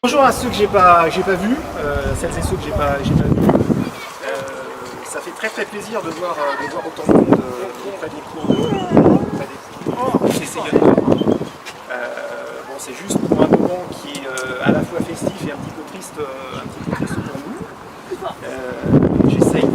Bonjour à ceux que j'ai pas vus, celles et ceux que j'ai pas vus. Ça fait très plaisir de voir autant de monde auprès des cours de CCIE. Bon, c'est juste pour un moment qui est à la fois festif et un petit peu triste pour nous. J'essaye,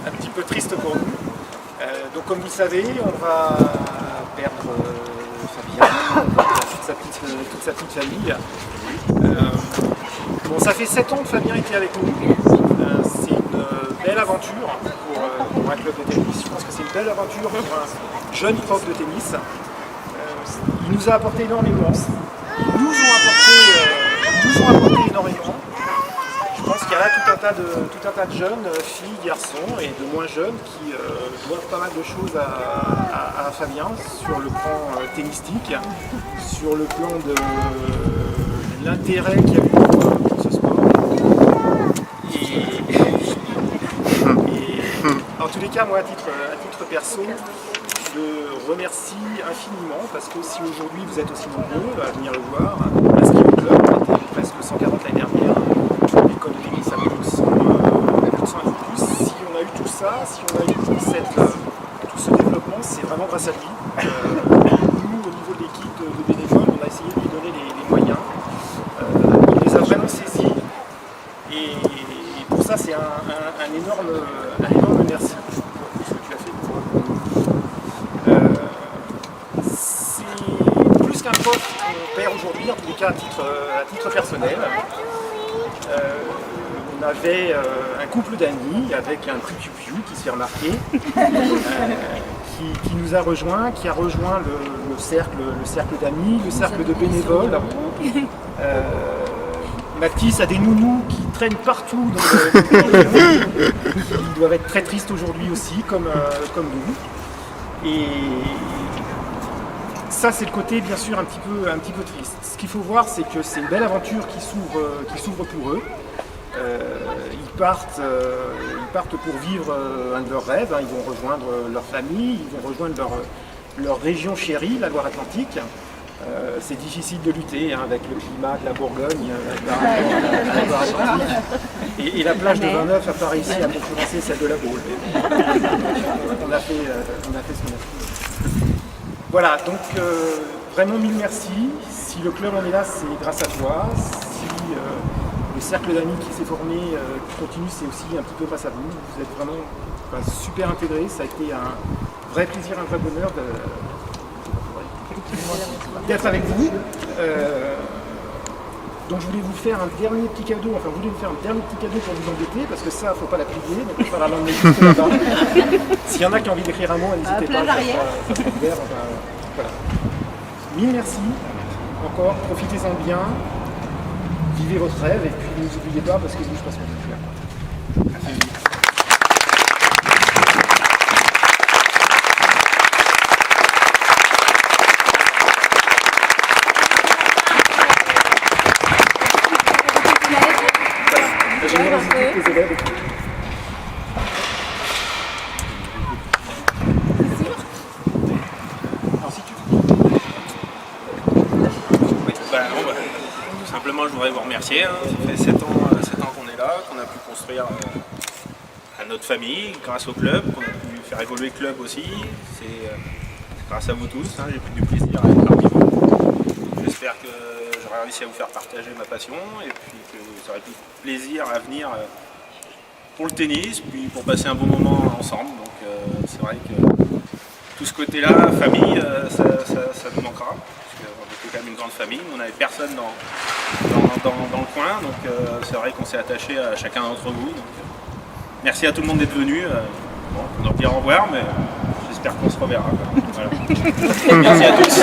un petit peu triste pour nous. Donc comme vous le savez, on va perdre Fabien, toute sa petite famille. Bon, ça fait 7 ans que Fabien était avec nous. C'est une belle aventure pour un club de tennis. Je pense que c'est une belle aventure pour un jeune prof de tennis. Il nous a apporté énormément. Ils nous ont apporté énormément. Je pense qu'il y a là tout un tas de jeunes, filles, garçons et de moins jeunes qui doivent pas mal de choses à Fabien sur le plan tennistique, sur le plan de l'intérêt qu'il y a eu pour ce sport. Et en tous les cas, moi à titre perso, je remercie infiniment parce que si aujourd'hui vous êtes aussi nombreux à venir le voir, parce qu'il y a un club, on était presque 140 l'année dernière, l'école de tennis à plus de 100 et plus. Si on a eu tout ça, si on a eu tout ce développement, c'est vraiment grâce à lui. Nous, au niveau de l'équipe de bénévoles, on a essayé de lui donner les moyens. Il les a vraiment saisis et pour ça c'est un énorme merci pour ce que tu as fait pour nous. C'est plus qu'un prof qu'on perd aujourd'hui, en tous les cas à titre personnel. On avait un couple d'amis avec un petit piou-piou qui s'est remarqué, qui nous a rejoint, qui a rejoint le cercle d'amis, le cercle de bénévoles. Mathis a des nounous qui traînent partout dans le ils doivent être très tristes aujourd'hui aussi, comme nous. Et ça, c'est le côté bien sûr un petit peu triste. Ce qu'il faut voir, c'est que c'est une belle aventure qui s'ouvre pour eux. Ils partent pour vivre un de leurs rêves. Ils vont rejoindre leur famille, ils vont rejoindre leur région chérie, la Loire-Atlantique. C'est difficile de lutter avec le climat de la Bourgogne, la Loire-Atlantique. Et la plage de 29 n'a pas réussi à concurrencer celle de la Baule. On a fait ce qu'on a fait. Voilà, donc vraiment mille merci. Si le club en est là, c'est grâce à toi. Si le cercle d'amis qui s'est formé continue, c'est aussi un petit peu grâce à vous. Vous êtes vraiment super intégrés. Ça a été un vrai plaisir, un vrai bonheur d'être avec vous. Donc je voulais vous faire un dernier petit cadeau, pour vous embêter, parce que ça, faut pas la plier, donc il va falloir l'emmener juste là-bas. S'il y en a qui ont envie d'écrire un mot, n'hésitez pas, ça sera ouvert. Voilà. Mille merci, encore, profitez-en bien, vivez votre rêve, et puis ne vous oubliez pas, parce que nous, je pense qu'on peut faire. Merci. Les élèves et tout. Alors, si tu veux. Oui, tout simplement, je voudrais vous remercier. Ça fait 7 ans qu'on est là, qu'on a pu construire notre famille grâce au club, qu'on a pu faire évoluer le club aussi. C'est grâce à vous tous. J'ai pris du plaisir à être parmi vous. J'espère que j'aurai réussi à vous faire partager ma passion et puis que vous aurez tout plaisir à venir pour le tennis, puis pour passer un bon moment ensemble. Donc c'est vrai que tout ce côté-là, famille, ça nous manquera. Parce qu'on était quand même une grande famille, on n'avait personne dans le coin, donc c'est vrai qu'on s'est attaché à chacun d'entre vous. Donc, merci à tout le monde d'être venu. Bon, on doit dire au revoir, mais j'espère qu'on se reverra. Voilà. Merci à tous.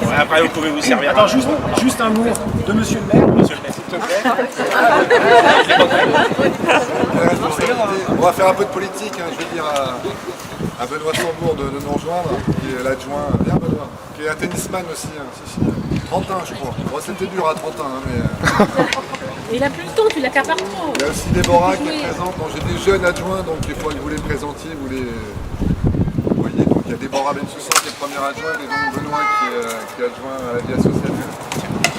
Ouais, après, vous pouvez vous servir. Attends, juste un mot de monsieur le maire. Monsieur le maire. S'il te plaît. On va faire un peu de politique, hein. Je vais dire à Benoît Sambour de nous rejoindre, qui est l'adjoint, bien Benoît, qui est un tennisman aussi, hein. Si. 30 ans je crois. Bon, c'était dur à 30 ans, hein, mais... Il a plus le temps, tu l'accapares trop. Il y a aussi Déborah qui est présente. Bon, j'ai des jeunes adjoints, donc il faut que vous les présentiez, vous voyez. Donc il y a Déborah Bensoussan qui est premier adjoint, et donc Benoît qui est adjoint à la vie associative.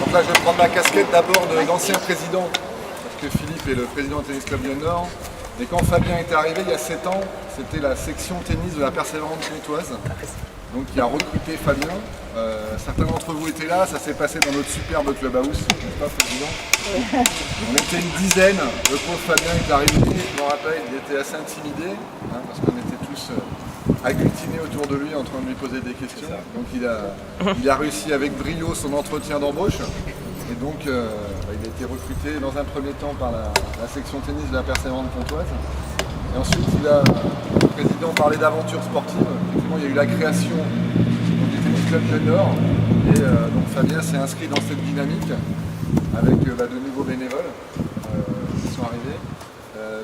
Donc là je vais prendre ma casquette d'abord d'ancien président, parce que Philippe est le président du Tennis Club Lyon Nord. Et quand Fabien est arrivé il y a 7 ans, c'était la section tennis de la Persévérante Pontoise. Donc qui a recruté Fabien. Certains d'entre vous étaient là, ça s'est passé dans notre superbe clubhouse, n'est-ce pas président? On était une dizaine, le pauvre Fabien est arrivé, je me rappelle, il était assez intimidé, hein, parce qu'on était tous agglutinés autour de lui en train de lui poser des questions. Donc il a réussi avec brio son entretien d'embauche. Et donc il a été recruté dans un premier temps par la section tennis de la Persévérante Pontoise. Et ensuite, le président parlait d'aventure sportive. Effectivement, il y a eu la création du Tennis Club Lyon Nord. Et donc Fabien s'est inscrit dans cette dynamique avec de nouveaux bénévoles qui sont arrivés.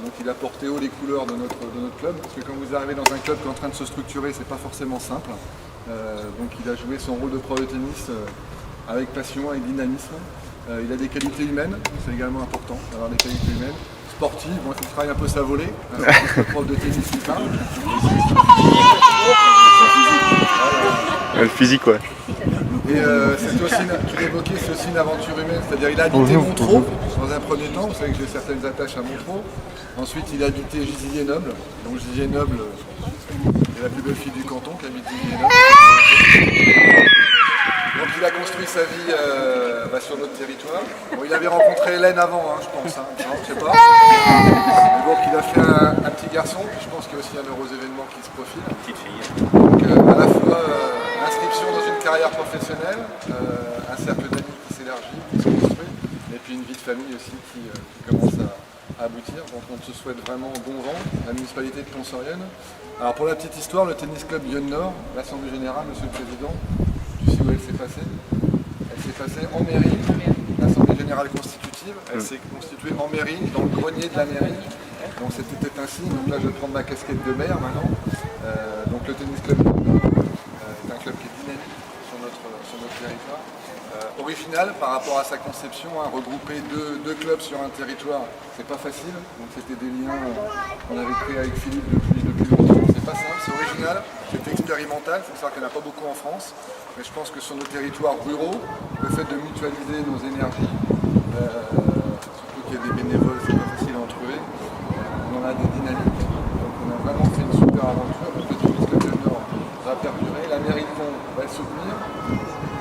Donc il a porté haut les couleurs de notre club. Parce que quand vous arrivez dans un club qui est en train de se structurer, c'est pas forcément simple. Donc il a joué son rôle de pro de tennis avec passion, avec dynamisme. Il a des qualités humaines, c'est également important d'avoir des qualités humaines. Sportive, bon, il travaille un peu sa volée, le prof de tennis qui parle. Le physique, ouais. Et c'est aussi, tu l'évoquais, c'est aussi une aventure humaine, c'est-à-dire il a habité Montreux dans un premier temps, vous savez que j'ai certaines attaches à Montreux. Ensuite il a habité Gisilier-Noble, donc Gisilier-Noble est la plus belle fille du canton qui habite Gisilier-Noble. Donc il a construit sa vie sur notre territoire. Bon, il avait rencontré Hélène avant, hein, je pense, hein. Non, je sais pas. Mais donc il a fait un petit garçon, puis je pense qu'il y a aussi un heureux événement qui se profile. Petite fille. Donc à la fois l'inscription dans une carrière professionnelle, un cercle d'amis qui s'élargit, qui se construit, et puis une vie de famille aussi qui commence à aboutir. Donc on te souhaite vraiment bon vent, la municipalité de Pont-sur-Yonne. Alors pour la petite histoire, le Tennis Club Lyon Nord, l'Assemblée Générale, Monsieur le Président, tu sais où elle s'est passée? Elle s'est passée en mairie, l'Assemblée Générale Constitutive, elle s'est constituée en mairie, dans le grenier de la mairie. Donc c'était ainsi, donc là je vais prendre ma casquette de maire maintenant. Donc le Tennis Club est un club qui est dynamique sur notre territoire. Original par rapport à sa conception, hein, regrouper deux clubs sur un territoire, c'est pas facile. Donc c'était des liens qu'on avait créés avec Philippe depuis longtemps. C'est pas simple, c'est original, c'est expérimental, il faut savoir qu'il n'y en a pas beaucoup en France. Mais je pense que sur nos territoires ruraux, le fait de mutualiser nos énergies, surtout qu'il y a des bénévoles, c'est pas facile à en trouver, on en a des dynamiques. Donc on a vraiment fait une super aventure. Le Tennis Club Lyon Nord va perdurer, la mairie de Pont va le soutenir.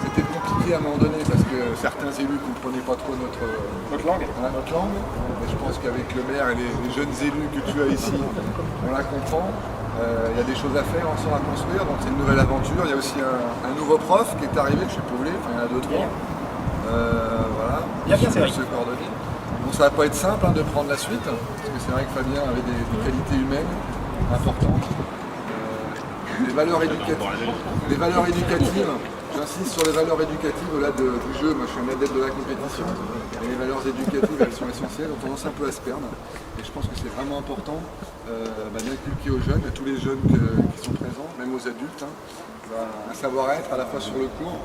C'était compliqué à un moment donné parce que certains élus ne comprenaient pas trop notre langue. Mais je pense qu'avec le maire et les jeunes élus que tu as ici, on la comprend. Il y a des choses à faire, ensemble à construire, donc c'est une nouvelle aventure. Il y a aussi un nouveau prof qui est arrivé, que je suis Paulet, enfin il y en a 2-3. Voilà, Bien, c'est vrai. ce coordonné. Donc ça va pas être simple de prendre la suite, parce que c'est vrai que Fabien avait des qualités humaines importantes. Les valeurs éducatives, j'insiste sur les valeurs éducatives au-delà du jeu, moi je suis un adepte de la compétition, et les valeurs éducatives elles sont essentielles, on tendance un peu à se perdre, et je pense que c'est vraiment important d'inculquer aux jeunes, à tous les jeunes qui sont présents, même aux adultes, un savoir-être à la fois sur le cours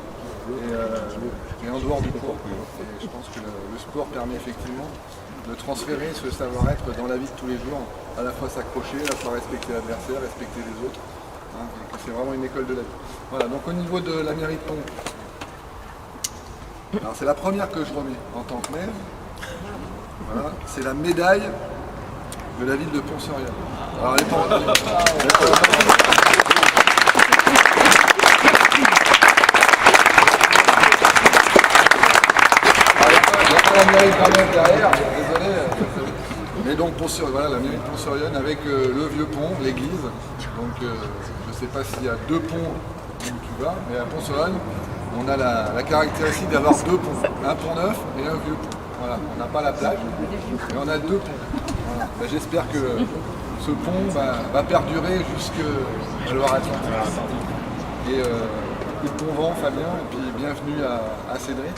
et en dehors du cours. Et je pense que le sport permet effectivement de transférer ce savoir-être dans la vie de tous les jours, à la fois s'accrocher, à la fois respecter l'adversaire, respecter les autres. Hein, c'est vraiment une école de la vie. Voilà, donc au niveau de la mairie de Pont, alors c'est la première que je remets en tant que maire. Voilà, c'est la médaille de la ville de Pont-sur-Yonne. Alors elle est pas la mairie vraiment derrière, désolé. Mais donc voilà, la mairie de Pont-sur-Yonne avec le vieux pont, l'église. Donc je ne sais pas s'il y a 2 ponts où tu vas, mais à Pont-sur-Yonne, on a la caractéristique d'avoir deux ponts, un pont neuf et un vieux pont. Voilà, on n'a pas la plage, mais on a deux ponts. Voilà. Ben, j'espère que ce pont va perdurer jusqu'à Loire-Atlantique. Et bon vent Fabien, et puis bienvenue à Cédric,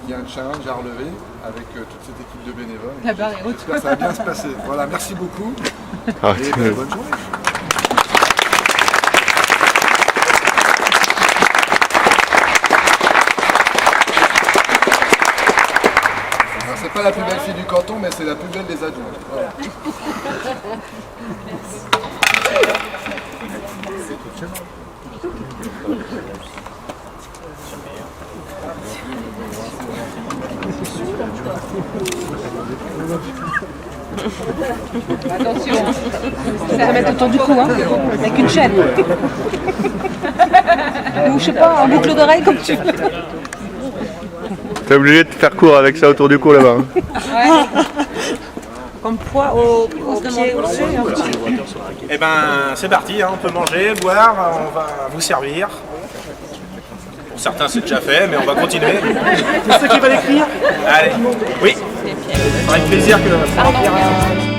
qui a un challenge à relever avec toute cette équipe de bénévoles. La barre est haute. J'espère que ça va bien se passer. Voilà, merci beaucoup Ah, et bonne journée. C'est pas la plus belle fille du canton, mais c'est la plus belle des adjoints. Voilà. Attention, ça va mettre autour du cou, hein, avec une chaîne. Ou je sais pas, en boucle d'oreille comme tu veux. T'es obligé de faire court avec ça autour du cou là-bas. Hein. Comme poids au pied, au pied. Eh ben, c'est parti, hein, on peut manger, boire, on va vous servir. Pour certains, c'est déjà fait, mais on va continuer. C'est ça qui va l'écrire? Allez, oui. Avec plaisir que.